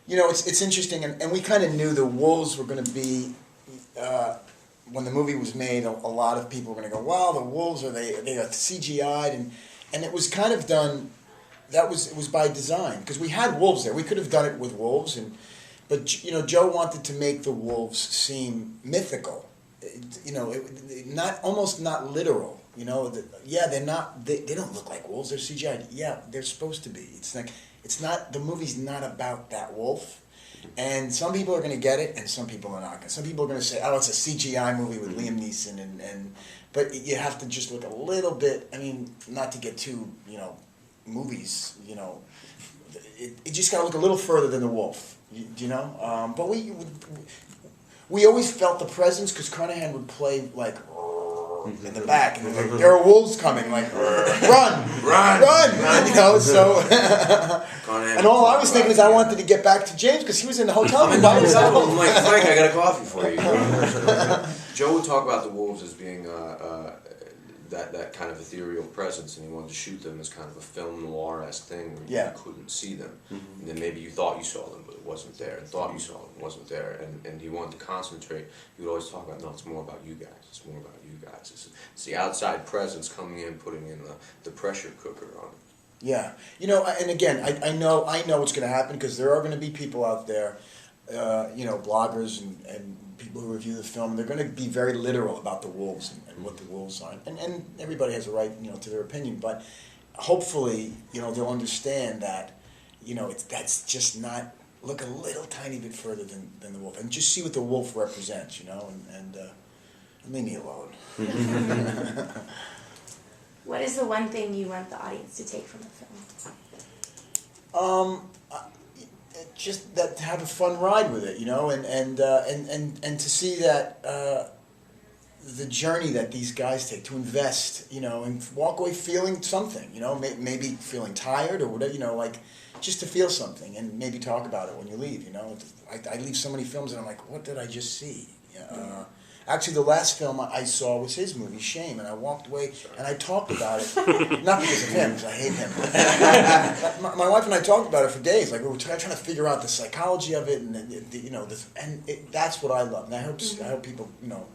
You know, it's interesting, and we kind of knew the wolves were going to be, when the movie was made, a lot of people were going to go, wow, the wolves, they are CGI'd, and it was kind of done, it was by design, because we had wolves there. We could have done it with wolves, but you know, Joe wanted to make the wolves seem mythical, you know, almost not literal. You know, yeah, they're not. They don't look like wolves. They're CGI. Yeah, they're supposed to be. It's like it's not. The movie's not about that wolf. And some people are going to get it, and some people are not going. Some people are going to say, "Oh, it's a CGI movie with Liam Neeson," but you have to just look a little bit. I mean, not to get too, you know, movies. You know, it just got to look a little further than the wolf. You know, but we always felt the presence because Carnahan would play like in the back, and like, there are wolves coming, like run, you know. So, and all I was thinking is I wanted to get back to James because he was in the hotel room by himself. I'm like, Frank, I got a coffee for you. Joe would talk about the wolves as being that kind of ethereal presence, and he wanted to shoot them as kind of a film noir-esque thing where you couldn't see them. And then maybe you thought you saw them, but it wasn't there, and thought you saw them, it wasn't there, and he wanted to concentrate. He would always talk about, no, it's more about you guys, it's more about you guys. It's the outside presence coming in, putting in the pressure cooker on it. Yeah. You know, and again, I know what's going to happen because there are going to be people out there, you know, bloggers and people who review the film, they're going to be very literal about the wolves and what the wolves are. And everybody has a right, you know, to their opinion. But hopefully, you know, they'll understand that, you know, that's just not, look a little tiny bit further than the wolf. And just see what the wolf represents, you know, and leave me alone. What is the one thing you want the audience to take from the film? Just that to have a fun ride with it, you know, and to see that the journey that these guys take to invest, you know, and walk away feeling something, you know, maybe feeling tired or whatever, you know, like just to feel something and maybe talk about it when you leave, you know. I leave so many films and I'm like, what did I just see? Actually, the last film I saw was his movie, Shame, and I walked away and I talked about it, not because of him, because I hate him. My wife and I talked about it for days. Like we were trying to figure out the psychology of it, and you know, that's what I love. And I hope people, you know,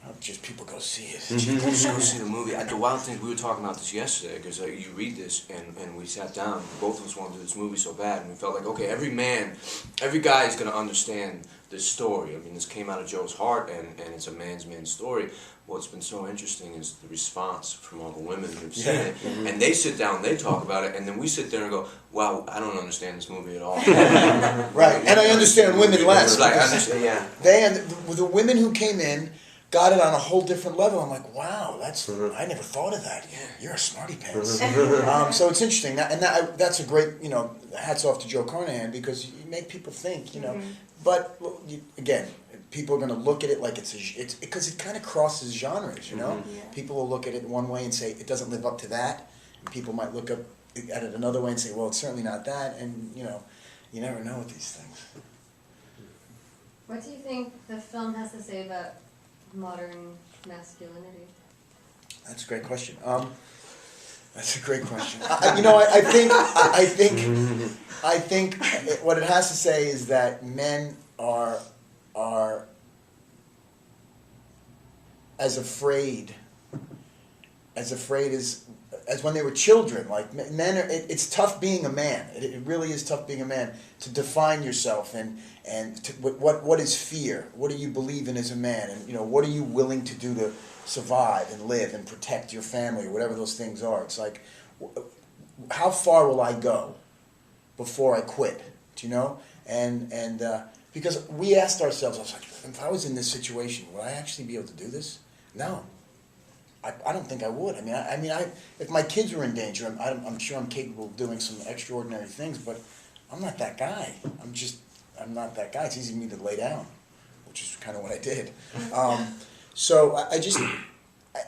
I hope just people go see it. Just go see the movie. The wild thing, we were talking about this yesterday, because you read this, and we sat down, both of us wanted to do this movie so bad, and we felt like, okay, every guy is going to understand this story. I mean, this came out of Joe's heart, and it's a man's story. What's been so interesting is the response from all the women who've seen it, and they sit down, they talk about it, and then we sit there and go, wow, I don't understand this movie at all. Right, and I understand women less. Like, I understand, yeah. The women who came in got it on a whole different level. I'm like, wow, I never thought of that. Yeah, you're a smarty pants. So it's interesting, that's a great, you know, hats off to Joe Carnahan, because you make people think, you know. But again, people are going to look at it like it's because it kind of crosses genres, you know. People will look at it one way and say it doesn't live up to that, and people might look at it another way and say, well, it's certainly not that, and you know, you never know with these things. What do you think the film has to say about modern masculinity? That's a great question. That's a great question. You know, I think what it has to say is that men are as afraid as when they were children. Like men are, it's tough being a man. It really is tough being a man to define yourself and what is fear? What do you believe in as a man? And you know, what are you willing to do to survive and live and protect your family or whatever those things are? It's like, how far will I go before I quit? Do you know? And because we asked ourselves, I was like, if I was in this situation, would I actually be able to do this? No. I don't think I would. I mean, if my kids were in danger, I'm sure I'm capable of doing some extraordinary things, but I'm not that guy. I'm not that guy. It's easy for me to lay down, which is kind of what I did. So I just,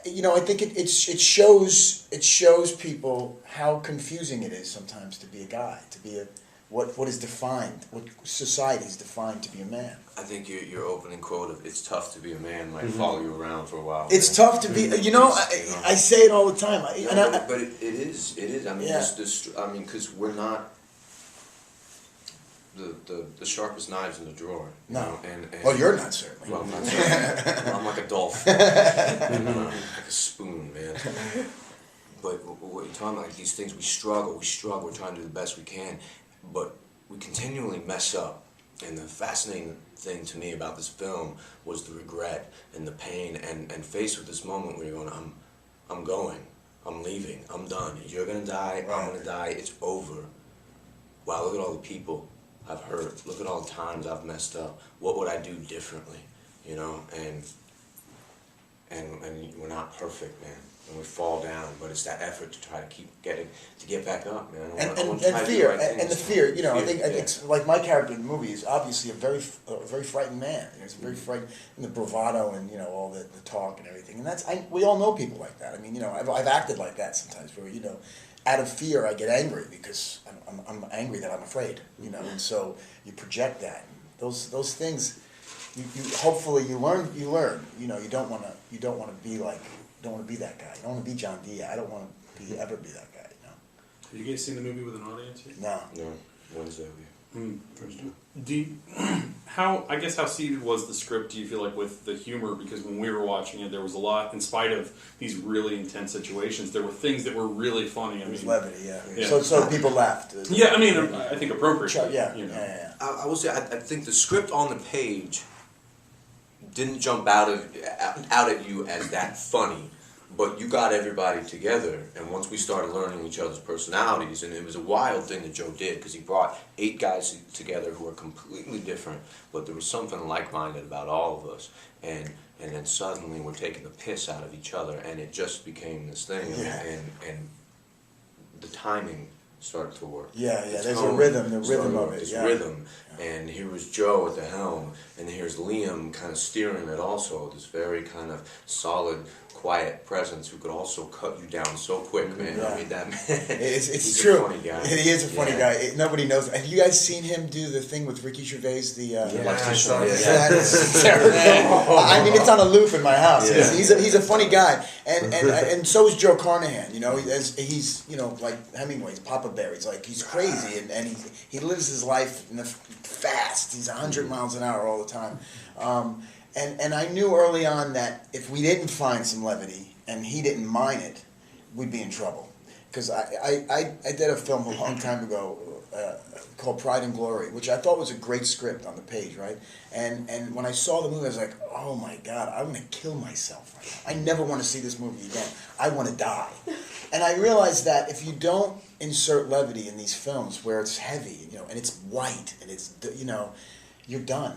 you know, I think it shows people how confusing it is sometimes to be a guy, to be what is defined, what society is defined to be a man. I think your opening quote of "It's tough to be a man" might follow you around for a while. It's tough to be, you know. I say it all the time. But it is. I mean, I mean, because we're not. the sharpest knives in the drawer. You No. know? And Well, you're not certainly. Well, I'm not certainly. I'm like a dolphin. Like a spoon, man. But what you're talking about, like these things, we struggle, we're trying to do the best we can, but we continually mess up. And the fascinating thing to me about this film was the regret and the pain, and faced with this moment where you're going, I'm going, I'm leaving, I'm done. You're gonna die, I'm gonna die, it's over. Wow, look at all the people I've hurt. Look at all the times I've messed up. What would I do differently? You know, and we're not perfect, man. And we fall down, but it's that effort to try to get back up, man. And fear, and the fear, you know, I think it's like my character in the movie is obviously a very frightened man. He's very frightened, and the bravado and, you know, all the talk and everything. And we all know people like that. I mean, you know, I've acted like that sometimes where, you know, out of fear I get angry because I'm angry that I'm afraid, you know, and so you project that. Those things, you hopefully you learn. You know, you don't want to be like. Don't want to be that guy. I don't want to be John D. I don't want to ever be that guy. You know. Have you guys seen the movie with an audience yet? No. No, Wednesday. First time. How seated was the script, do you feel like, with the humor? Because when we were watching it, there was a lot, in spite of these really intense situations, there were things that were really funny. It was levity, yeah. So people laughed. Yeah, I mean, I think appropriately. Yeah, you know. yeah. I will say, I think the script on the page didn't jump out at you as that funny, but you got everybody together, and once we started learning each other's personalities, and it was a wild thing that Joe did, because he brought 8 guys together who were completely different, but there was something like-minded about all of us, and then suddenly we're taking the piss out of each other, and it just became this thing, and the timing started to work. Yeah, there's a rhythm, the rhythm of it, This rhythm, and here was Joe at the helm, and here's Liam kind of steering it also, this very kind of solid, quiet presence who could also cut you down so quick, man. Yeah. I mean, that man, It's he's true. a funny guy. He is a funny guy. Nobody knows. Have you guys seen him do the thing with Ricky Gervais? I saw it. That is terrible. I mean, it's on a loop in my house. Yeah. He's a funny guy, and so is Joe Carnahan. You know, he's you know, like Hemingway's Papa Bear. He's like, he's crazy, and he lives his life fast. He's 100 miles an hour all the time. And I knew early on that if we didn't find some levity and he didn't mind it, we'd be in trouble. Because I did a film a long time ago called Pride and Glory, which I thought was a great script on the page, right? And when I saw the movie, I was like, oh my God, I'm going to kill myself right now. I never want to see this movie again. I want to die. And I realized that if you don't insert levity in these films where it's heavy, you know, and it's white, and it's, you know, you're done.